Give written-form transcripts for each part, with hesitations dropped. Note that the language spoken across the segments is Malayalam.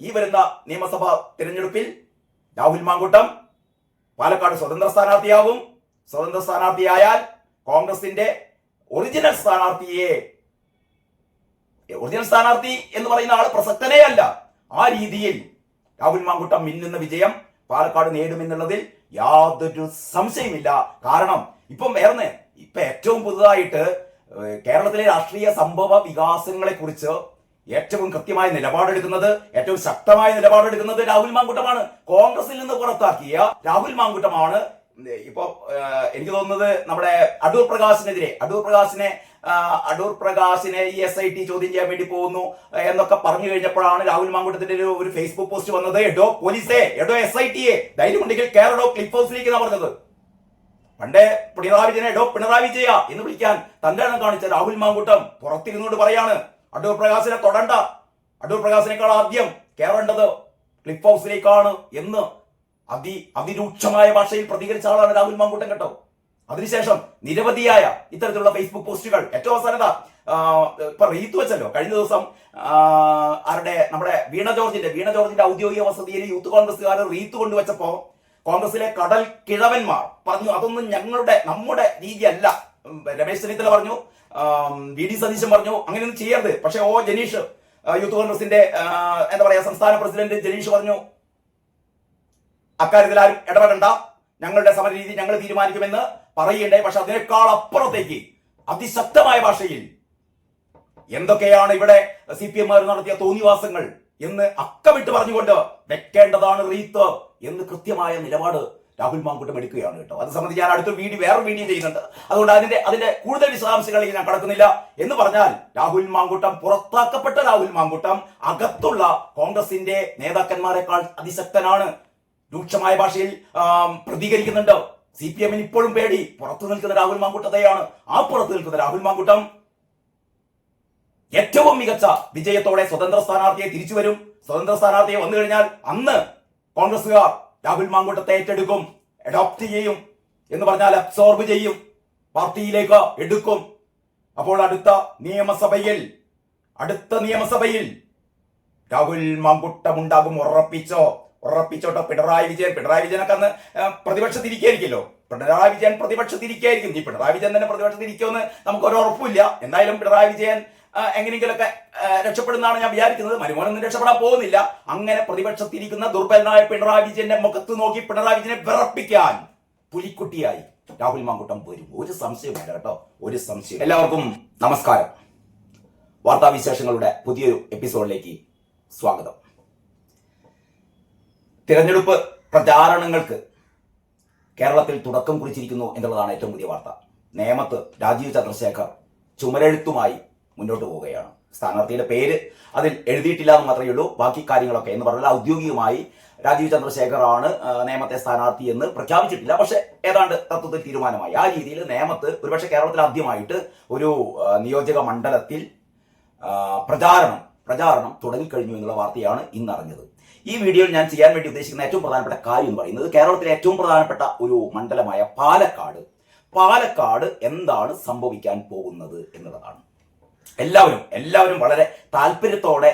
ഈ വരുന്ന നിയമസഭാ തിരഞ്ഞെടുപ്പിൽ രാഹുൽ മാങ്കൂട്ടം പാലക്കാട് സ്വതന്ത്ര സ്ഥാനാർത്ഥിയാകും. സ്വതന്ത്ര സ്ഥാനാർത്ഥിയായാൽ കോൺഗ്രസിന്റെ ഒറിജിനൽ സ്ഥാനാർത്ഥി എന്ന് പറയുന്ന ആൾ പ്രസക്തനേ അല്ല. ആ രീതിയിൽ രാഹുൽ മാങ്കൂട്ടം മിന്നുന്ന വിജയം പാലക്കാട് നേടുമെന്നുള്ളതിൽ യാതൊരു സംശയമില്ല. കാരണം ഇപ്പൊ ഏറ്റവും പുതുതായിട്ട് കേരളത്തിലെ രാഷ്ട്രീയ സംഭവ വികാസങ്ങളെ കുറിച്ച് ഏറ്റവും കൃത്യമായ നിലപാടെടുക്കുന്നത്, ഏറ്റവും ശക്തമായ നിലപാടെടുക്കുന്നത് രാഹുൽ മാങ്കൂട്ടമാണ്. കോൺഗ്രസിൽ നിന്ന് പുറത്താക്കിയ രാഹുൽ മാങ്കൂട്ടമാണ്. ഇപ്പൊ എനിക്ക് തോന്നുന്നത് നമ്മുടെ അടൂർ പ്രകാശിനെ ഈ SIT ചോദ്യം ചെയ്യാൻ വേണ്ടി പോകുന്നു എന്നൊക്കെ പറഞ്ഞു കഴിഞ്ഞപ്പോഴാണ് രാഹുൽ മാങ്കൂട്ടത്തിന്റെ ഒരു ഫേസ്ബുക്ക് പോസ്റ്റ് വന്നത്. എടോ പോലീസേ, എടോ SIT ധൈര്യമുണ്ടെങ്കിൽ കേരളോ ക്ലിഫ് ഹൗസിലേക്ക് എന്നാ പറഞ്ഞത്. പണ്ടേ പിണറായി വിജയനെ എടോ പിണറായി വിജയ എന്ന് വിളിക്കാൻ തന്റെ എണ്ണം കാണിച്ച രാഹുൽ മാങ്കൂട്ടം പുറത്തിരുന്നുകൊണ്ട് പറയാണ് അടൂർ പ്രകാശിനെ തൊടണ്ട, അടൂർ പ്രകാശിനേക്കാൾ ആദ്യം കയറേണ്ടത് ക്ലിഫ് ഹൗസിലേക്കാണ് എന്ന് അതിരൂക്ഷമായ ഭാഷയിൽ പ്രതികരിച്ച ആളാണ് രാഹുൽ മാങ്കൂട്ടം കേട്ടോ. അതിനുശേഷം നിരവധിയായ ഇത്തരത്തിലുള്ള ഫേസ്ബുക്ക് പോസ്റ്റുകൾ, ഏറ്റവും അവസാനത ഇപ്പൊ റീത്ത് വെച്ചല്ലോ കഴിഞ്ഞ ദിവസം നമ്മുടെ വീണ ജോർജിന്റെ ഔദ്യോഗിക വസതിയിൽ യൂത്ത് കോൺഗ്രസ്സുകാർ റീത്ത് കൊണ്ടുവച്ചപ്പോ കോൺഗ്രസിലെ കടൽ കിഴവന്മാർ പറഞ്ഞു അതൊന്നും നമ്മുടെ രീതിയല്ല. രമേശ് ചെന്നിത്തല പറഞ്ഞു, VD സതീശൻ പറഞ്ഞു അങ്ങനെയൊന്നും ചെയ്യരുത്. പക്ഷെ ജനീഷ് യൂത്ത് കോൺഗ്രസിന്റെ സംസ്ഥാന പ്രസിഡന്റ് ജനീഷ് പറഞ്ഞു അക്കാര്യത്തിൽ ആരും ഇടപെടണ്ട, ഞങ്ങളുടെ സമരരീതി ഞങ്ങൾ തീരുമാനിക്കുമെന്ന് പറയണ്ടേ. പക്ഷെ അതിനേക്കാൾ അപ്പുറത്തേക്ക് അതിശക്തമായ ഭാഷയിൽ എന്തൊക്കെയാണ് ഇവിടെ CPM നടത്തിയ തോന്നിവാസങ്ങൾ എന്ന് അക്കമിട്ട് പറഞ്ഞുകൊണ്ട് വെക്കേണ്ടതാണ് റീത്ത് എന്ന് കൃത്യമായ നിലപാട് രാഹുൽ മാങ്കൂട്ടം എടുക്കുകയാണ് കേട്ടോ. അത് സംബന്ധിച്ച് ഞാൻ അടുത്ത വേറൊരു വീഡിയോ ചെയ്യുന്നുണ്ട്. അതുകൊണ്ട് അതിന്റെ കൂടുതൽ വിശദാംശങ്ങളിലേക്ക് ഞാൻ കടക്കുന്നില്ല. എന്ന് പറഞ്ഞാൽ പുറത്താക്കപ്പെട്ട രാഹുൽ മാങ്കൂട്ടം അകത്തുള്ള കോൺഗ്രസിന്റെ നേതാക്കന്മാരെക്കാൾ അതിശക്തനാണ്. രൂക്ഷമായ ഭാഷയിൽ പ്രതികരിക്കുന്നുണ്ട്. CPM-ന് ഇപ്പോഴും പേടി പുറത്തു നിൽക്കുന്ന രാഹുൽ മാങ്കൂട്ടത്തെയാണ്. ആ പുറത്തു നിൽക്കുന്ന രാഹുൽ മാങ്കൂട്ടം ഏറ്റവും മികച്ച വിജയത്തോടെ സ്വതന്ത്ര സ്ഥാനാർത്ഥിയെ തിരിച്ചു വരും. സ്വതന്ത്ര സ്ഥാനാർത്ഥിയെ വന്നു കഴിഞ്ഞാൽ അന്ന് കോൺഗ്രസുകാർ രാഹുൽ മാങ്കൂട്ടത്തെ ഏറ്റെടുക്കും, അഡോപ്റ്റ് ചെയ്യും എന്ന് പറഞ്ഞാൽ അബ്സോർബ് ചെയ്യും, പാർട്ടിയിലേക്ക് എടുക്കും. അപ്പോൾ അടുത്ത നിയമസഭയിൽ രാഹുൽ മാങ്കൂട്ടം ഉണ്ടാകും. ഉറപ്പിച്ചോട്ടോ. പിണറായി വിജയനൊക്കെ അന്ന് പ്രതിപക്ഷത്തിരിക്കുകയായിരിക്കുമല്ലോ. പിണറായി വിജയൻ തന്നെ പ്രതിപക്ഷത്തിരിക്കുമെന്ന് നമുക്കൊരു ഉറപ്പില്ല. എന്തായാലും പിണറായി വിജയൻ എങ്ങനെയെങ്കിലൊക്കെ രക്ഷപ്പെടുന്നതാണ് ഞാൻ വിചാരിക്കുന്നത്. മരുമോനൊന്നും രക്ഷപ്പെടാൻ പോകുന്നില്ല. അങ്ങനെ പ്രതിപക്ഷത്തിരിക്കുന്ന ദുർബലനായ പിണറായി വിജയന്റെ മുഖത്ത് നോക്കി പിണറായി വിജയനെ വിറപ്പിക്കാൻ പുലിക്കുട്ടിയായി രാഹുൽ മാങ്കൂട്ടം വരും. ഒരു സംശയമില്ല കേട്ടോ, ഒരു സംശയം. എല്ലാവർക്കും നമസ്കാരം. വാർത്താവിശേഷങ്ങളുടെ പുതിയൊരു എപ്പിസോഡിലേക്ക് സ്വാഗതം. തിരഞ്ഞെടുപ്പ് പ്രചാരണങ്ങൾക്ക് കേരളത്തിൽ തുടക്കം കുറിച്ചിരിക്കുന്നു എന്നുള്ളതാണ് ഏറ്റവും പുതിയ വാർത്ത. നേമത്ത് രാജീവ് ചന്ദ്രശേഖർ ചുമരെഴുത്തുമായി മുന്നോട്ട് പോവുകയാണ്. സ്ഥാനാർത്ഥിയുടെ പേര് അതിൽ എഴുതിയിട്ടില്ല എന്ന് മാത്രമേ ഉള്ളൂ. ബാക്കി കാര്യങ്ങളൊക്കെ എന്ന് പറഞ്ഞാൽ ഔദ്യോഗികമായി രാജീവ് ചന്ദ്രശേഖർ ആണ് നേമത്തെ സ്ഥാനാർത്ഥി എന്ന് പ്രഖ്യാപിച്ചിട്ടില്ല. പക്ഷെ ഏതാണ്ട് തത്വത്തിൽ തീരുമാനമായി. ആ രീതിയിൽ നേമത്ത് ഒരുപക്ഷെ കേരളത്തിൽ ആദ്യമായിട്ട് ഒരു നിയോജക മണ്ഡലത്തിൽ പ്രചാരണം തുടങ്ങിക്കഴിഞ്ഞു എന്നുള്ള വാർത്തയാണ് ഇന്നറിഞ്ഞത്. ഈ വീഡിയോയിൽ ഞാൻ ചെയ്യാൻ വേണ്ടി ഉദ്ദേശിക്കുന്ന ഏറ്റവും പ്രധാനപ്പെട്ട കാര്യം എന്ന് പറയുന്നത് കേരളത്തിലെ ഏറ്റവും പ്രധാനപ്പെട്ട ഒരു മണ്ഡലമായ പാലക്കാട് എന്താണ് സംഭവിക്കാൻ പോകുന്നത് എന്നുള്ളതാണ്. എല്ലാവരും വളരെ താല്പര്യത്തോടെ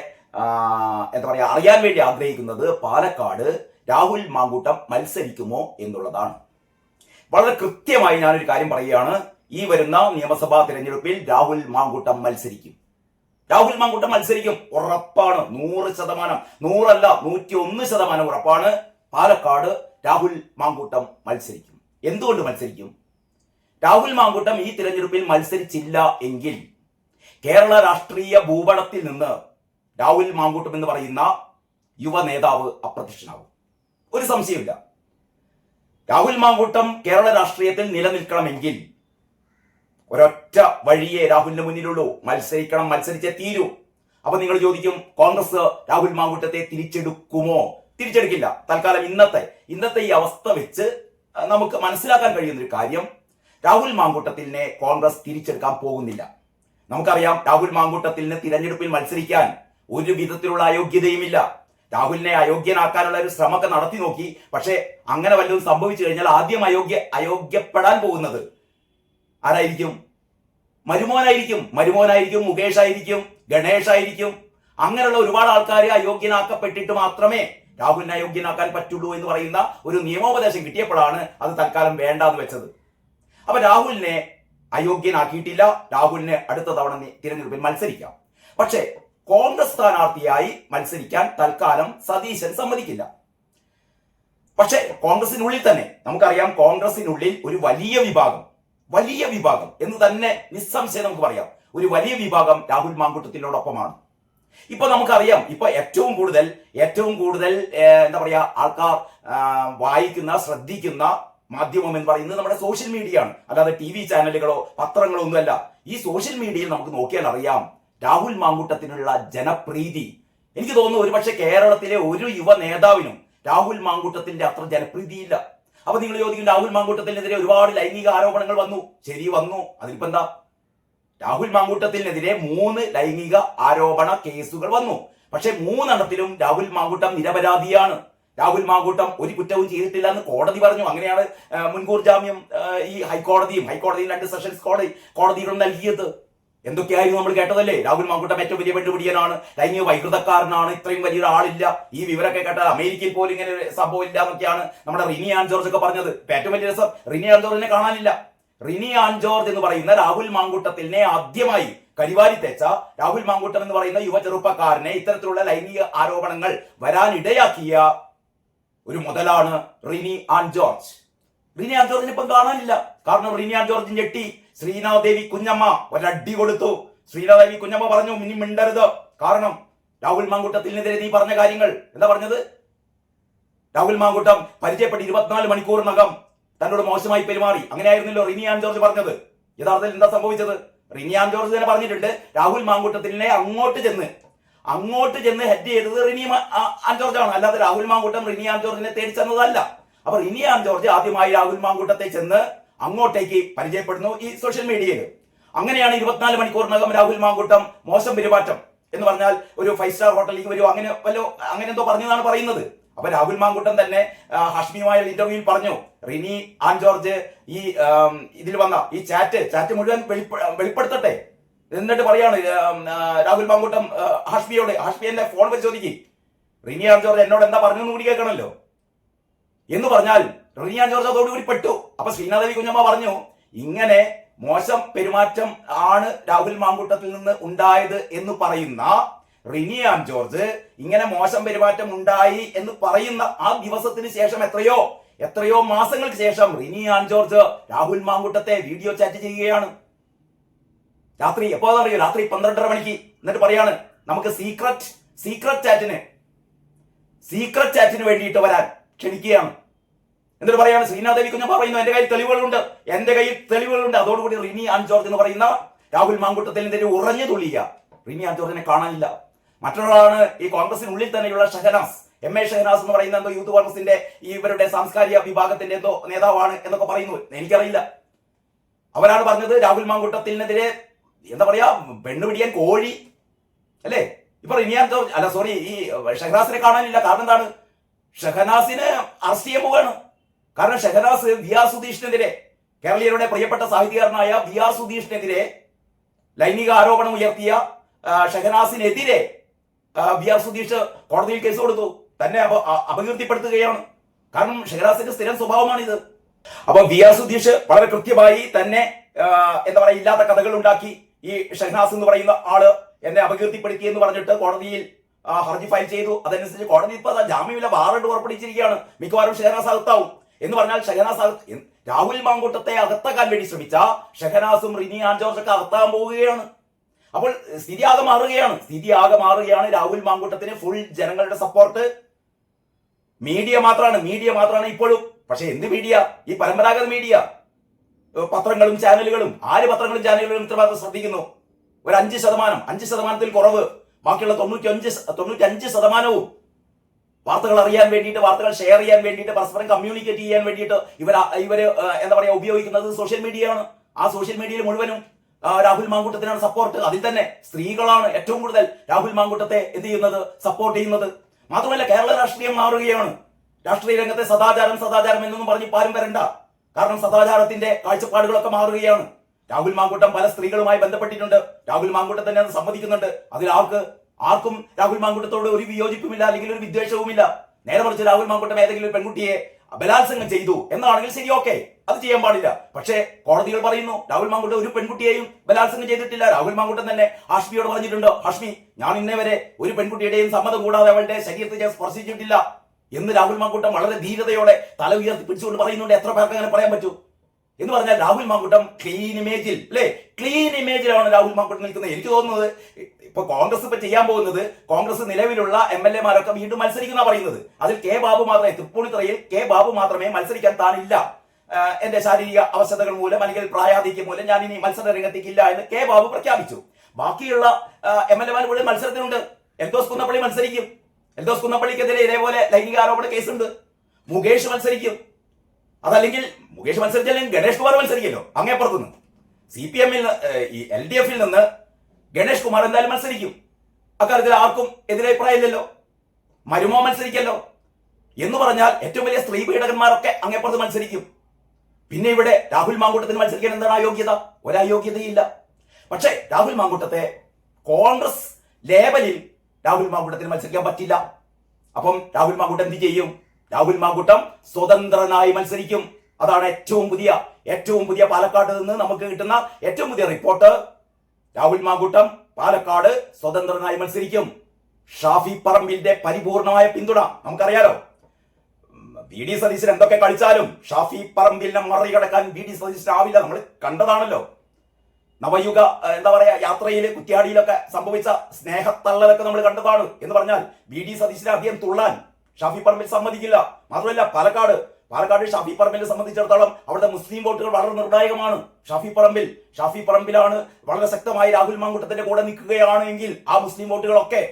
അറിയാൻ വേണ്ടി ആഗ്രഹിക്കുന്നത് പാലക്കാട് രാഹുൽ മാങ്കൂട്ടം മത്സരിക്കുമോ എന്നുള്ളതാണ്. വളരെ കൃത്യമായി ഞാനൊരു കാര്യം പറയുകയാണ്. ഈ വരുന്ന നിയമസഭാ തിരഞ്ഞെടുപ്പിൽ രാഹുൽ മാങ്കൂട്ടം മത്സരിക്കും. ഉറപ്പാണ്. 100%, 100 അല്ല 101% ഉറപ്പാണ്. പാലക്കാട് രാഹുൽ മാങ്കൂട്ടം മത്സരിക്കും. എന്തുകൊണ്ട് മത്സരിക്കും? രാഹുൽ മാങ്കൂട്ടം ഈ തിരഞ്ഞെടുപ്പിൽ മത്സരിച്ചില്ല എങ്കിൽ കേരള രാഷ്ട്രീയ ഭൂപടത്തിൽ നിന്ന് രാഹുൽ മാങ്കൂട്ടം എന്ന് പറയുന്ന യുവ നേതാവ് അപ്രത്യക്ഷനാകും. ഒരു സംശയമില്ല. രാഹുൽ മാങ്കൂട്ടം കേരള രാഷ്ട്രീയത്തിൽ നിലനിൽക്കണമെങ്കിൽ ഒരൊറ്റ വഴിയേ രാഹുലിന് മുന്നിലുള്ളൂ. മത്സരിച്ചേ തീരൂ. അപ്പൊ നിങ്ങൾ ചോദിക്കും, കോൺഗ്രസ് രാഹുൽ മാങ്കൂട്ടത്തെ തിരിച്ചെടുക്കുമോ? തിരിച്ചെടുക്കില്ല. തൽക്കാലം ഇന്നത്തെ ഈ അവസ്ഥ വെച്ച് നമുക്ക് മനസ്സിലാക്കാൻ കഴിയുന്ന ഒരു കാര്യം, രാഹുൽ മാങ്കൂട്ടത്തിനെ കോൺഗ്രസ് തിരിച്ചെടുക്കാൻ പോകുന്നില്ല. നമുക്കറിയാം, രാഹുൽ മാങ്കൂട്ടത്തിന് തിരഞ്ഞെടുപ്പിൽ മത്സരിക്കാൻ ഒരു വിധത്തിലുള്ള അയോഗ്യതയുമില്ല. രാഹുലിനെ അയോഗ്യനാക്കാനുള്ള ഒരു ശ്രമമൊക്കെ നടത്തി നോക്കി. പക്ഷേ അങ്ങനെ വല്ലതും സംഭവിച്ചു കഴിഞ്ഞാൽ ആദ്യം അയോഗ്യപ്പെടാൻ പോകുന്നത് ആരായിരിക്കും? മരുമോനായിരിക്കും. മുകേഷ് ആയിരിക്കും, ഗണേഷ് ആയിരിക്കും. അങ്ങനെയുള്ള ഒരുപാട് ആൾക്കാരെ അയോഗ്യനാക്കപ്പെട്ടിട്ട് മാത്രമേ രാഹുലിനെ അയോഗ്യനാക്കാൻ പറ്റുള്ളൂ എന്ന് പറയുന്ന ഒരു നിയമോപദേശം കിട്ടിയപ്പോഴാണ് അത് തൽക്കാലം വേണ്ടാന്ന് വെച്ചത്. അപ്പൊ രാഹുലിനെ അയോഗ്യനാക്കിയിട്ടില്ല. രാഹുലിന് അടുത്ത തവണ തിരഞ്ഞെടുപ്പിൽ മത്സരിക്കാം. പക്ഷേ കോൺഗ്രസ് സ്ഥാനാർത്ഥിയായി മത്സരിക്കാൻ തൽക്കാലം സതീശൻ സമ്മതിക്കില്ല. പക്ഷേ കോൺഗ്രസിനുള്ളിൽ തന്നെ നമുക്കറിയാം, കോൺഗ്രസിനുള്ളിൽ ഒരു വലിയ വിഭാഗം എന്ന് തന്നെ നിസ്സംശയം നമുക്ക് പറയാം, ഒരു വലിയ വിഭാഗം രാഹുൽ മാങ്കൂട്ടത്തിനോടൊപ്പമാണ്. ഇപ്പൊ നമുക്കറിയാം, ഇപ്പൊ ഏറ്റവും കൂടുതൽ എന്താ പറയാ ആൾക്കാർ വായിക്കുന്ന, ശ്രദ്ധിക്കുന്ന മാധ്യമം എന്ന് പറയുന്നത് നമ്മുടെ സോഷ്യൽ മീഡിയ ആണ്, അല്ലാതെ TV ചാനലുകളോ പത്രങ്ങളോ ഒന്നുമല്ല. ഈ സോഷ്യൽ മീഡിയയിൽ നമുക്ക് നോക്കിയാൽ അറിയാം രാഹുൽ മാങ്കൂട്ടത്തിനുള്ള ജനപ്രീതി. എനിക്ക് തോന്നുന്നു ഒരുപക്ഷെ കേരളത്തിലെ ഒരു യുവ നേതാവിനും രാഹുൽ മാങ്കൂട്ടത്തിന്റെ അത്ര ജനപ്രീതിയില്ല. അപ്പൊ നിങ്ങൾ ചോദിക്കും, രാഹുൽ മാങ്കൂട്ടത്തിനെതിരെ ഒരുപാട് ലൈംഗിക ആരോപണങ്ങൾ വന്നു. ശരി, വന്നു. അതിലിപ്പോ എന്താ? രാഹുൽ മാങ്കൂട്ടത്തിനെതിരെ 3 ലൈംഗിക ആരോപണ കേസുകൾ വന്നു. പക്ഷെ 3 എണ്ണത്തിലും രാഹുൽ മാങ്കൂട്ടം നിരപരാധിയാണ്. രാഹുൽ മാങ്കൂട്ടം ഒരു കുറ്റവും ചെയ്തിട്ടില്ല എന്ന് കോടതി പറഞ്ഞു. അങ്ങനെയാണ് മുൻകൂർ ജാമ്യം ഈ ഹൈക്കോടതിയും 2 സെഷൻസ് കോടതികളും നൽകിയത്. എന്തൊക്കെയായിരുന്നു നമ്മൾ കേട്ടതല്ലേ? രാഹുൽ മാങ്കൂട്ടം ഏറ്റവും വലിയ പെണ്ണുപിടിയനാണ്, ലൈംഗിക വൈകൃതക്കാരനാണ്, ഇത്രയും വലിയൊരു ആളില്ല. ഈ വിവരമൊക്കെ കേട്ടാൽ അമേരിക്കയിൽ പോലും ഇങ്ങനെ ഒരു സംഭവം ഇല്ല എന്നൊക്കെയാണ് നമ്മുടെ റിനി ആൻ ജോർജ് ഒക്കെ പറഞ്ഞത്. ഏറ്റവും വലിയ രസം, റിനി ആൻ ജോർജിനെ കാണാനില്ല. റിനി ആൻ ജോർജ് എന്ന് പറയുന്ന രാഹുൽ മാങ്കൂട്ടത്തിനെ ആദ്യമായി കരിവാരി തെച്ച രാഹുൽ മാങ്കൂട്ടം എന്ന് പറയുന്ന യുവ ചെറുപ്പക്കാരനെ ഇത്തരത്തിലുള്ള ലൈംഗിക ആരോപണങ്ങൾ വരാനിടയാക്കിയ ഒരു മുതലാണ് റിനി ആൻ ജോർജ്. റിനി ആൻ ജോർജിനെ ഇപ്പം കാണാനില്ല. കാരണം റിനി ആൻ ജോർജ് ഞെട്ടി. ശ്രീനാദേവി കുഞ്ഞമ്മ ഒരടി കൊടുത്തു. ശ്രീനാദേവി കുഞ്ഞമ്മ പറഞ്ഞു, ഇനി മിണ്ടരുത്. കാരണം രാഹുൽ മാങ്കൂട്ടത്തിനെതിരെ നീ പറഞ്ഞ കാര്യങ്ങൾ എന്താ പറഞ്ഞത്? രാഹുൽ മാങ്കൂട്ടം പരിചയപ്പെട്ട് 24 മണിക്കൂറിനകം തന്നോട് മോശമായി പെരുമാറി. അങ്ങനെയായിരുന്നല്ലോ റിനി ആൻ ജോർജ് പറഞ്ഞത്. യഥാർത്ഥത്തിൽ എന്താ സംഭവിച്ചത്? റിനി ആൻ ജോർജ് തന്നെ പറഞ്ഞിട്ടുണ്ട്, രാഹുൽ മാങ്കൂട്ടത്തിനെ അങ്ങോട്ട് ചെന്ന് ഹെഡ് ചെയ്തത് റിനി ആൻ ജോർജ് ആണ്, അല്ലാതെ രാഹുൽ മാങ്കൂട്ടം റിനി ആൻ ജോർജിനെ തേടി ചെന്നതല്ല. അപ്പൊ റിനി ആൻ ജോർജ് ആദ്യമായി രാഹുൽ മാങ്കൂട്ടത്തെ ചെന്ന് അങ്ങോട്ടേക്ക് പരിചയപ്പെടുന്നു ഈ സോഷ്യൽ മീഡിയയിൽ. അങ്ങനെയാണ് 24 മണിക്കൂറിനകം രാഹുൽ മാങ്കൂട്ടം മോശം പെരുമാറ്റം എന്ന് പറഞ്ഞാൽ ഒരു 5 സ്റ്റാർ ഹോട്ടലിലേക്ക് വരുമോ അങ്ങനെ എന്തോ പറഞ്ഞതാണ് പറയുന്നത്. അപ്പൊ രാഹുൽ മാങ്കൂട്ടം തന്നെ ഹാഷ്മിയുമായ ഇന്റർവ്യൂവിൽ പറഞ്ഞു, റിനി ആൻ ജോർജ് ഈ ഇതിൽ വന്ന ഈ ചാറ്റ് മുഴുവൻ വെളിപ്പെടുത്തട്ടെ. എന്നിട്ട് പറയാണ് രാഹുൽ മാങ്കൂട്ടം ഹാഷ്മിയുടെ ഫോൺ പരിശോധിക്കും, റിനി ആൻ ജോർജ് എന്നോട് എന്താ പറഞ്ഞെന്ന് കൂടി കേൾക്കണമല്ലോ എന്ന് പറഞ്ഞാൽ റിനി ആൻ ജോർജ് അതോടുകൂടി പെട്ടു. അപ്പൊ ശ്രീനാദേവി കുഞ്ഞമ്മ പറഞ്ഞു, ഇങ്ങനെ മോശം പെരുമാറ്റം ആണ് രാഹുൽ മാങ്കൂട്ടത്തിൽ നിന്ന് ഉണ്ടായത് എന്ന് പറയുന്ന റിനി ആൻ ജോർജ് ഇങ്ങനെ മോശം പെരുമാറ്റം ഉണ്ടായി എന്ന് പറയുന്ന ആ ദിവസത്തിന് ശേഷം എത്രയോ മാസങ്ങൾക്ക് ശേഷം റിനി ആൻ ജോർജ് രാഹുൽ മാങ്കൂട്ടത്തെ വീഡിയോ ചാറ്റ് ചെയ്യുകയാണ്. രാത്രി എപ്പോഴറിയോ? രാത്രി 12:30 മണിക്ക്. എന്നിട്ട് പറയാണ്, നമുക്ക് സീക്രട്ട് ചാറ്റിന് വേണ്ടിയിട്ട് വരാൻ ക്ഷണിക്കുകയാണ്. എന്നിട്ട് പറയാണ്, ശ്രീനാദേവി കുഞ്ഞമ്മ പറയുന്നു, എന്റെ കയ്യിൽ തെളിവുകളുണ്ട്. അതോടുകൂടി റിനി ആൻ ജോർജ് എന്ന് പറയുന്ന രാഹുൽ മാങ്കൂട്ടത്തിനെതിരെ ഉറഞ്ഞു തുള്ളിയ റിനി ആൻ ജോർജിനെ കാണാനില്ല. മറ്റൊരാളാണ് ഈ കോൺഗ്രസിനുള്ളിൽ തന്നെയുള്ള ഷഹനാസ്, MA ഷഹനാസ് എന്ന് പറയുന്ന എന്തോ യൂത്ത് കോൺഗ്രസിന്റെ ഇവരുടെ സാംസ്കാരിക വിഭാഗത്തിന്റെ എന്തോ നേതാവാണ് എന്നൊക്കെ പറയുന്നു. എനിക്കറിയില്ല. അവരാണ് പറഞ്ഞത് രാഹുൽ മാങ്കൂട്ടത്തിനെതിരെ എന്താ പറയാ പെണ്ണുപിടിയാൻ കോഴി അല്ലേ. ഇപ്പൊ റിനി ആൻ ജോർജ് ഈ ഷഹനാസിനെ കാണാനില്ല. കാരണം എന്താണ്? ഷഹനാസിന് അറസ്റ്റ് ചെയ്യാൻ പോവുകയാണ്. കാരണം ഷഹനാസ് VR സുധീഷിനെതിരെ, കേരളീയരുടെ പ്രിയപ്പെട്ട സാഹിത്യകാരനായ VR സുധീഷിനെതിരെ ലൈംഗിക ആരോപണം ഉയർത്തിയ ഷഹനാസിനെതിരെ VR സുധീഷ് കോടതിയിൽ കേസ് കൊടുത്തു. തന്നെ അപകീർത്തിപ്പെടുത്തുകയാണ്. കാരണം ഷഹനാസിന്റെ സ്ഥിരം സ്വഭാവമാണിത്. അപ്പൊ VR സുധീഷ് വളരെ കൃത്യമായി തന്നെ എന്താ പറയാ ഇല്ലാത്ത കഥകൾ ഉണ്ടാക്കി ഈ ഷഹനാസ് എന്ന് പറയുന്ന ആള് എന്നെ അപകീർത്തിപ്പെടുത്തി എന്ന് പറഞ്ഞിട്ട് കോടതിയിൽ ഹർജി ഫയൽ ചെയ്തു. അതനുസരിച്ച് കോടതി ഇപ്പൊ ജാമ്യമില്ല വാറണ്ട് പുറപ്പെടുവിച്ചിരിക്കുകയാണ്. മിക്കവാറും ഷഹനാസ് അകത്താവും. എന്ന് പറഞ്ഞാൽ രാഹുൽ മാങ്കൂട്ടത്തെ അകത്താക്കാൻ വേണ്ടി ശ്രമിച്ച ഷഹനാസും റിനി ആൻ ജോർജൊക്കെ അകത്താൻ പോവുകയാണ്. അപ്പോൾ സ്ഥിതി ആകെ മാറുകയാണ്. രാഹുൽ മാങ്കൂട്ടത്തിന് ഫുൾ ജനങ്ങളുടെ സപ്പോർട്ട്. മീഡിയ മാത്രമാണ് ഇപ്പോഴും. പക്ഷെ എന്ത് മീഡിയ? ഈ പരമ്പരാഗത മീഡിയ, പത്രങ്ങളും ചാനലുകളും. ആര് പത്രങ്ങളും ചാനലുകളും ഇത്രമാത്രം ശ്രദ്ധിക്കുന്നു? ഒരു 5% കുറവ്. ബാക്കിയുള്ള 95% വാർത്തകൾ അറിയാൻ വേണ്ടിയിട്ട്, വാർത്തകൾ ഷെയർ ചെയ്യാൻ വേണ്ടിയിട്ട്, പരസ്പരം കമ്മ്യൂണിക്കേറ്റ് ചെയ്യാൻ വേണ്ടിയിട്ട് ഇവര് എന്താ പറയാ ഉപയോഗിക്കുന്നത് സോഷ്യൽ മീഡിയ ആണ്. ആ സോഷ്യൽ മീഡിയയിൽ മുഴുവനും രാഹുൽ മാങ്കൂട്ടത്തിനാണ് സപ്പോർട്ട്. അതിൽ തന്നെ സ്ത്രീകളാണ് ഏറ്റവും കൂടുതൽ രാഹുൽ മാങ്കൂട്ടത്തെ എന്ത് ചെയ്യുന്നത്, സപ്പോർട്ട് ചെയ്യുന്നത്. മാത്രമല്ല കേരള രാഷ്ട്രീയം മാറുകയാണ്. രാഷ്ട്രീയ രംഗത്തെ സദാചാരം എന്നൊന്നും പറഞ്ഞ് പാരും വരണ്ട. കാരണം സദാചാരത്തിന്റെ കാഴ്ചപ്പാടുകളൊക്കെ മാറുകയാണ്. രാഹുൽ മാങ്കൂട്ടം പല സ്ത്രീകളുമായി ബന്ധപ്പെട്ടിട്ടുണ്ട്. രാഹുൽ മാങ്കൂട്ടം തന്നെ അത് സമ്മതിക്കുന്നുണ്ട്. അതിൽ ആർക്ക് ആർക്കും രാഹുൽ മാങ്കൂട്ടത്തോട് ഒരു വിയോജിപ്പുമില്ല, അല്ലെങ്കിൽ ഒരു വിദ്വേഷവുമില്ല. നേരെ മറിച്ച് രാഹുൽ മാങ്കൂട്ടം ഏതെങ്കിലും ഒരു പെൺകുട്ടിയെ ബലാത്സംഗം ചെയ്തു എന്നാണെങ്കിൽ ശരി, ഓക്കെ, അത് ചെയ്യാൻ പാടില്ല. പക്ഷേ കോടതികൾ പറയുന്നു രാഹുൽ മാങ്കൂട്ടം ഒരു പെൺകുട്ടിയെയും ബലാത്സംഗം ചെയ്തിട്ടില്ല. രാഹുൽ മാങ്കൂട്ടം തന്നെ ഹാഷ്മിയോട് പറഞ്ഞിട്ടുണ്ട്, ഹാഷ്മി, ഞാൻ ഇന്നേ വരെ ഒരു പെൺകുട്ടിയുടെയും സമ്മതം കൂടാതെ അവളുടെ ശരീരത്തെ ഞാൻ സ്പർശിച്ചിട്ടില്ല എന്ന് രാഹുൽ മാങ്കൂട്ടം വളരെ ധീരതയോടെ തല ഉയർത്തി പിടിച്ചുകൊണ്ട് പറയുന്നുണ്ട്. എത്ര പേർക്ക് അങ്ങനെ പറയാൻ പറ്റൂ? എന്ന് പറഞ്ഞാൽ രാഹുൽ മാങ്കൂട്ടം ക്ലീൻ ഇമേജിൽ, അല്ലെ, ക്ലീൻ ഇമേജിലാണ് രാഹുൽ മാങ്കൂട്ടം നിൽക്കുന്നത്. എനിക്ക് തോന്നുന്നത് ഇപ്പൊ കോൺഗ്രസ് ഇപ്പൊ ചെയ്യാൻ പോകുന്നത്, കോൺഗ്രസ് നിലവിലുള്ള MLA-മാരൊക്കെ വീണ്ടും മത്സരിക്കുന്ന പറയുന്നത്. അതിൽ കെ ബാബു മാത്രമേ, തൃപ്പൂണിത്തുറയിൽ കെ ബാബു മാത്രമേ മത്സരിക്കാൻ താനില്ല, എന്റെ ശാരീരിക അവസ്ഥകൾ മൂലം അല്ലെങ്കിൽ പ്രായാധിക്യം മൂലം ഞാൻ ഇനി മത്സര രംഗത്തേക്കില്ല എന്ന് കെ ബാബു പ്രഖ്യാപിച്ചു. ബാക്കിയുള്ള MLA-മാർ മുഴുവൻ മത്സരത്തിനുണ്ട്. എൽദോസ് കുന്നപ്പള്ളി മത്സരിക്കും. എൽദോസ് കുന്നപ്പള്ളിക്കെതിരെ ഇതേപോലെ ലൈംഗിക ആരോപണ കേസുണ്ട്. മുകേഷ് മത്സരിക്കും. അതല്ലെങ്കിൽ മുകേഷ് മത്സരിച്ചല്ലെങ്കിൽ ഗണേഷ് കുമാർ മത്സരിക്കല്ലോ അങ്ങേപ്പുറത്തുനിന്ന്. CPM-ൽ ഈ LDF-ൽ നിന്ന് ഗണേഷ് കുമാർ എന്തായാലും മത്സരിക്കും. അക്കാര്യത്തിൽ ആർക്കും എതിരഭിപ്രായമില്ലല്ലോ. മരുമോ മത്സരിക്കല്ലോ. എന്ന് പറഞ്ഞാൽ ഏറ്റവും വലിയ സ്ത്രീ പീഡകന്മാരൊക്കെ അങ്ങേപ്പുറത്ത് മത്സരിക്കും. പിന്നെ ഇവിടെ രാഹുൽ മാങ്കൂട്ടത്തിന് മത്സരിക്കാൻ എന്താണ് അയോഗ്യത? ഒരയോഗ്യതയില്ല. പക്ഷേ രാഹുൽ മാങ്കൂട്ടത്തെ കോൺഗ്രസ് ലേബലിൽ രാഹുൽ മാങ്കൂട്ടത്തിന് മത്സരിക്കാൻ പറ്റില്ല. അപ്പം രാഹുൽ മാങ്കൂട്ടം എന്ത് ചെയ്യും? രാഹുൽ മാങ്കൂട്ടം സ്വതന്ത്രനായി മത്സരിക്കും. അതാണ് ഏറ്റവും പുതിയ പാലക്കാട് നിന്ന് നമുക്ക് കിട്ടുന്ന ഏറ്റവും പുതിയ റിപ്പോർട്ട്. രാഹുൽ മാങ്കൂട്ടം പാലക്കാട് സ്വതന്ത്രനായി മത്സരിക്കും. ഷാഫി പറമ്പിലിന്റെ പരിപൂർണമായ പിന്തുണ നമുക്കറിയാലോ. VD സതീശൻ എന്തൊക്കെ കളിച്ചാലും ഷാഫി പറമ്പിലിനെ മറികടക്കാൻ VD സതീശനാവില്ല. നമ്മൾ കണ്ടതാണല്ലോ. നവയുഗ എന്താ പറയാ യാത്രയിൽ കുറ്റ്യാടിയിലൊക്കെ സംഭവിച്ച സ്നേഹത്തള്ളലൊക്കെ നമ്മൾ കണ്ടതാണ്. എന്ന് പറഞ്ഞാൽ VD സതീശനെ അധികം തുള്ളാൻ ഷാഫി പറമ്പിൽ സമ്മതിക്കില്ല. മാത്രമല്ല പാലക്കാട് ഷാഫി പറമ്പിലിനെ സംബന്ധിച്ചിടത്തോളം അവിടുത്തെ മുസ്ലിം വോട്ടുകൾ വളരെ നിർണായകമാണ്. ഷാഫി പറമ്പിലാണ് വളരെ ശക്തമായി രാഹുൽ മാങ്കൂട്ടത്തിന്റെ കൂടെ നിൽക്കുകയാണ് എങ്കിൽ ആ മുസ്ലിം വോട്ടുകളൊക്കെ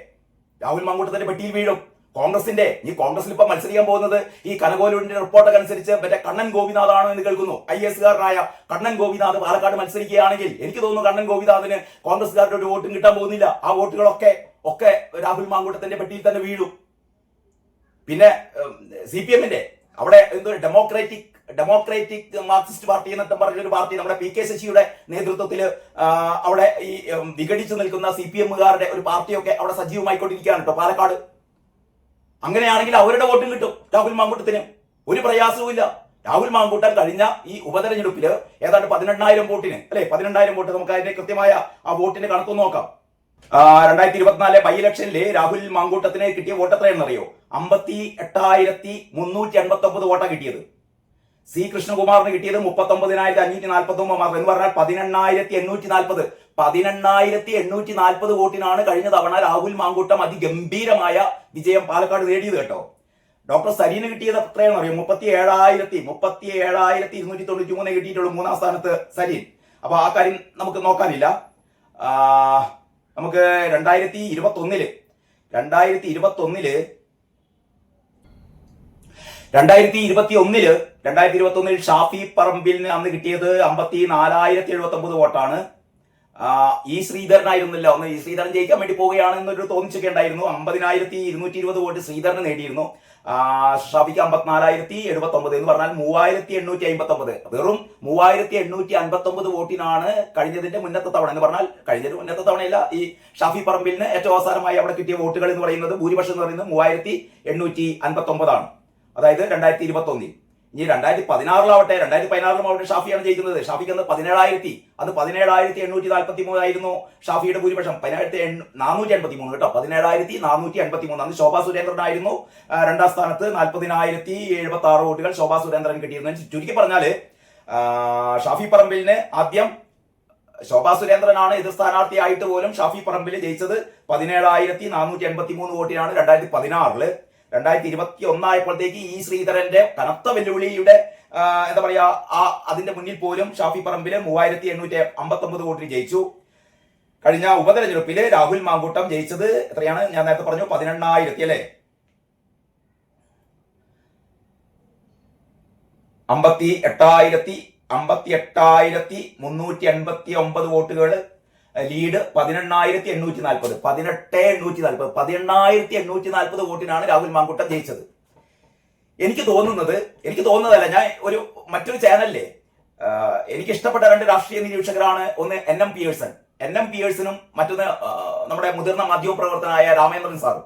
രാഹുൽ മാങ്കൂട്ടത്തിന്റെ പെട്ടിയിൽ വീഴും. കോൺഗ്രസിൽ ഇപ്പൊ മത്സരിക്കാൻ പോകുന്നത് ഈ കനകോലൂരിന്റെ റിപ്പോർട്ടൊക്കെ അനുസരിച്ച് മറ്റേ കണ്ണൻ ഗോപിനാഥാണ് എന്ന് കേൾക്കുന്നു. IAS-കാരനായ കണ്ണൻ ഗോപിനാഥ് പാലക്കാട് മത്സരിക്കുകയാണെങ്കിൽ എനിക്ക് തോന്നുന്നു കണ്ണൻ ഗോപിനാഥിന് കോൺഗ്രസ്സുകാരുടെ ഒരു വോട്ടും കിട്ടാൻ പോകുന്നില്ല. ആ വോട്ടുകളൊക്കെ രാഹുൽ മാങ്കൂട്ടത്തിന്റെ പെട്ടിയിൽ തന്നെ വീഴും. പിന്നെ CPM-ന്റെ അവിടെ എന്തോ ഡെമോക്രാറ്റിക് മാർക്സിസ്റ്റ് പാർട്ടി എന്നൊക്കെ പറഞ്ഞൊരു പാർട്ടി നമ്മുടെ PK ശശിയുടെ നേതൃത്വത്തിൽ അവിടെ ഈ വിഘടിച്ചു നിൽക്കുന്ന CPM-കാരുടെ ഒരു പാർട്ടിയൊക്കെ അവിടെ സജീവമായിക്കൊണ്ടിരിക്കുകയാണ് കേട്ടോ പാലക്കാട്. അങ്ങനെയാണെങ്കിൽ അവരുടെ വോട്ടും കിട്ടും രാഹുൽ മാങ്കൂട്ടത്തിന്. ഒരു പ്രയാസവും. രാഹുൽ മാങ്കൂട്ടം കഴിഞ്ഞ ഈ ഉപതെരഞ്ഞെടുപ്പിൽ ഏതാണ്ട് 18,000 വോട്ടിന്, അല്ലെ, 18,000 വോട്ട്, നമുക്ക് അതിന്റെ കൃത്യമായ ആ വോട്ടിന്റെ കണക്കൊന്ന് നോക്കാം. 2024 ബൈ ഇലക്ഷനിൽ രാഹുൽ മാങ്കൂട്ടത്തിന് കിട്ടിയ വോട്ട് എത്രയാണെന്നറിയോ? 58,359 വോട്ടാണ് കിട്ടിയത്. C കൃഷ്ണകുമാറിന് കിട്ടിയത് 39,549 മാത്രം. എന്ന് പറഞ്ഞാൽ 18,840 വോട്ടിനാണ് കഴിഞ്ഞ തവണ രാഹുൽ മാങ്കൂട്ടം അതിഗംഭീരമായ വിജയം പാലക്കാട് നേടിയത് കേട്ടോ. ഡോക്ടർ സരീന് കിട്ടിയത് എത്രയാണെന്ന് അറിയോ? 37,293 കിട്ടിയിട്ടുള്ളൂ. 3-ാം സ്ഥാനത്ത് സരീൻ. അപ്പൊ ആ കാര്യം നമുക്ക് നോക്കാനില്ല. നമുക്ക് 2021 ഷാഫി പറമ്പിലിന് അന്ന് കിട്ടിയത് 54,079 വോട്ടാണ്. ഈ ശ്രീധരനായിരുന്നില്ല ഒന്ന്. ഈ ശ്രീധരൻ ജയിക്കാൻ വേണ്ടി പോവുകയാണ് എന്നൊരു തോന്നിച്ചൊക്കെ ഉണ്ടായിരുന്നു. 50,220 വോട്ട് ശ്രീധരന് നേടിയിരുന്നു. ഷാഫിക്ക് 54,079 എന്ന് പറഞ്ഞാൽ 3,859. വെറും 3,859 വോട്ടിനാണ് കഴിഞ്ഞതിന്റെ മുന്നത്തെ തവണ. എന്ന് പറഞ്ഞാൽ കഴിഞ്ഞതിന് മുന്നത്തെ തവണയല്ല, ഈ ഷാഫി പറമ്പിലിന് ഏറ്റവും അവസാനമായി അവിടെ കിട്ടിയ വോട്ടുകൾ എന്ന് പറയുന്നത് ഭൂരിപക്ഷം എന്ന് പറയുന്നത് 3,859 അതായത് 2021. ഇനി 2016 2016 ഷാഫിയാണ് ജയിക്കുന്നത്. ഷാഫിക്ക് അന്ന് 17,843 ആയിരുന്നു ഷാഫിയുടെ ഭൂരിപക്ഷം. 17,483 കേട്ടോ, 17,483. അന്ന് ശോഭാ സുരേന്ദ്രനായിരുന്നു 2-ാം സ്ഥാനത്ത്. 40,076 വോട്ടുകൾ ശോഭാ സുരേന്ദ്രൻ കിട്ടിയിരുന്നു. ചുരുക്കി പറഞ്ഞാല് ഷാഫി പറമ്പിലിന് ആദ്യം ശോഭാ സുരേന്ദ്രനാണ് എതിർ സ്ഥാനാർത്ഥിയായിട്ട് പോലും ഷാഫി പറമ്പിൽ ജയിച്ചത് 17,483 വോട്ടിനാണ് 2016. 2021 ആയപ്പോഴത്തേക്ക് ഈ ശ്രീധരന്റെ കനത്ത വെല്ലുവിളിയുടെ എന്താ പറയാ അതിന്റെ മുന്നിൽ പോലും ഷാഫി പറമ്പില് 3,859 വോട്ടിന് ജയിച്ചു. കഴിഞ്ഞ ഉപതെരഞ്ഞെടുപ്പില് രാഹുൽ മാങ്കൂട്ടം ജയിച്ചത് എത്രയാണ്? ഞാൻ നേരത്തെ പറഞ്ഞു 18,000 അല്ലെ, 58,389 വോട്ടുകൾ ലീഡ്. 18,840 18,840 വോട്ടിനാണ് രാഹുൽ മാങ്കൂട്ടം ജയിച്ചത്. എനിക്ക് തോന്നുന്നതല്ല, ഞാൻ മറ്റൊരു ചാനലിലെ എനിക്ക് ഇഷ്ടപ്പെട്ട 2 രാഷ്ട്രീയ നിരീക്ഷകരാണ്. ഒന്ന് NM പിയേഴ്സൺ. NM പിയേഴ്സിനും മറ്റൊന്ന് നമ്മുടെ മുതിർന്ന മാധ്യമപ്രവർത്തകനായ രാമേന്ദ്രൻ സാറും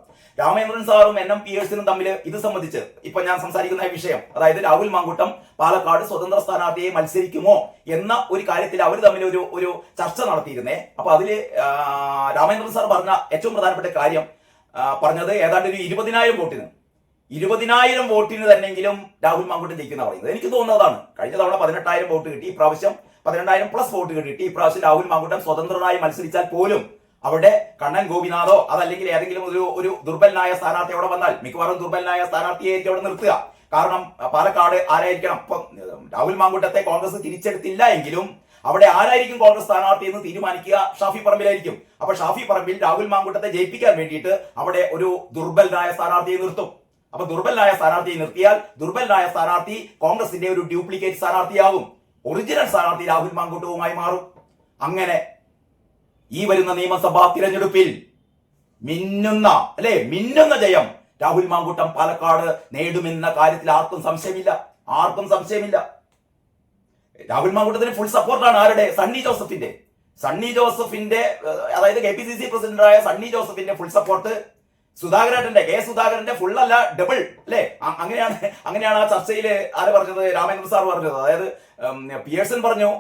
NM പിയേഴ്സിനും തമ്മിൽ ഇത് സംബന്ധിച്ച് ഇപ്പൊ ഞാൻ സംസാരിക്കുന്ന വിഷയം, അതായത് രാഹുൽ മാങ്കൂട്ടം പാലക്കാട് സ്വതന്ത്ര സ്ഥാനാർത്ഥിയെ മത്സരിക്കുമോ എന്ന ഒരു കാര്യത്തിൽ അവർ തമ്മിൽ ഒരു ചർച്ച നടത്തിയിരുന്നേ. അപ്പൊ അതില് രാമേന്ദ്രൻ സാർ പറഞ്ഞ ഏറ്റവും പ്രധാനപ്പെട്ട കാര്യം പറഞ്ഞത് ഏതാണ്ട് ഒരു 20,000 വോട്ടിന് തന്നെങ്കിലും രാഹുൽ മാങ്കൂട്ടം ജയിക്കുന്ന പറയുന്നത്. എനിക്ക് തോന്നുന്നതാണ്. കഴിഞ്ഞ തവണ 18,000 വോട്ട് കിട്ടി, ഇപ്രാവശ്യം 12,000+ വോട്ട് കിട്ടി. ഇപ്രാവശ്യം രാഹുൽ മാങ്കൂട്ടം സ്വതന്ത്രനായി മത്സരിച്ചാൽ പോലും അവിടെ കണ്ണൻ ഗോപിനാഥോ അതല്ലെങ്കിൽ ഏതെങ്കിലും ഒരു ദുർബലനായ സ്ഥാനാർത്ഥി അവിടെ വന്നാൽ മിക്കവാറും ദുർബലനായ സ്ഥാനാർത്ഥിയായിരിക്കും അവിടെ നിർത്തുക. കാരണം പാലക്കാട് ആരായിരിക്കണം? ഇപ്പം രാഹുൽ മാങ്കൂട്ടത്തെ കോൺഗ്രസ് തിരിച്ചെടുത്തില്ല എങ്കിലും അവിടെ ആരായിരിക്കും കോൺഗ്രസ് സ്ഥാനാർത്ഥി എന്ന് തീരുമാനിക്കുക ഷാഫി പറമ്പിലായിരിക്കും. അപ്പൊ ഷാഫി പറമ്പിൽ രാഹുൽ മാങ്കൂട്ടത്തെ ജയിപ്പിക്കാൻ വേണ്ടിയിട്ട് അവിടെ ഒരു ദുർബലനായ സ്ഥാനാർത്ഥിയെ നിർത്തും. അപ്പൊ ദുർബലനായ സ്ഥാനാർത്ഥിയെ നിർത്തിയാൽ ദുർബലനായ സ്ഥാനാർത്ഥി കോൺഗ്രസിന്റെ ഒരു ഡ്യൂപ്ലിക്കേറ്റ് സ്ഥാനാർത്ഥിയാകും. ഒറിജിനൽ സ്ഥാനാർത്ഥി രാഹുൽ മാങ്കൂട്ടവുമായി മാറും. അങ്ങനെ ഈ വരുന്ന നിയമസഭാ തിരഞ്ഞെടുപ്പിൽ മിന്നുന്ന ജയം രാഹുൽ മാങ്കൂട്ടം പാലക്കാട് നേടുമെന്ന കാര്യത്തിൽ ആർക്കും സംശയമില്ല. രാഹുൽ മാങ്കൂട്ടത്തിന് ഫുൾ സപ്പോർട്ടാണ്. ആരുടെ? സണ്ണി ജോസഫിന്റെ അതായത് KPCC പ്രസിഡന്റായ സണ്ണി ജോസഫിന്റെ ഫുൾ സപ്പോർട്ട്, സുധാകരന്റെ ഫുൾ അല്ല ഡബിൾ അല്ലെ? അങ്ങനെയാണ് ആ ചർച്ചയിൽ ആര് പറഞ്ഞത്? രാമേന്ദ്ര സാർ പറഞ്ഞത്. അതായത് പിയേഴ്സൺ പറഞ്ഞു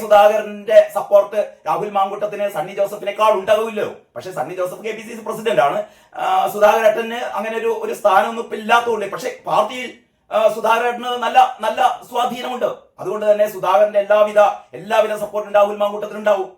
സുധാകരന്റെ സപ്പോർട്ട് രാഹുൽ മാങ്കൂട്ടത്തിന് സണ്ണി ജോസഫിനേക്കാൾ ഉണ്ടാവില്ലോ. പക്ഷെ സണ്ണി ജോസഫ് KPCC പ്രസിഡന്റ് ആണ്. സുധാകരേട്ടന് അങ്ങനെ ഒരു സ്ഥാനമൊന്നും ഇപ്പൊ ഇല്ലാത്തതുകൊണ്ട്, പക്ഷെ പാർട്ടിയിൽ സുധാകരേട്ടന് നല്ല സ്വാധീനമുണ്ട്. അതുകൊണ്ട് തന്നെ സുധാകരന്റെ എല്ലാവിധ സപ്പോർട്ടും രാഹുൽ മാങ്കൂട്ടത്തിന് ഉണ്ടാവും.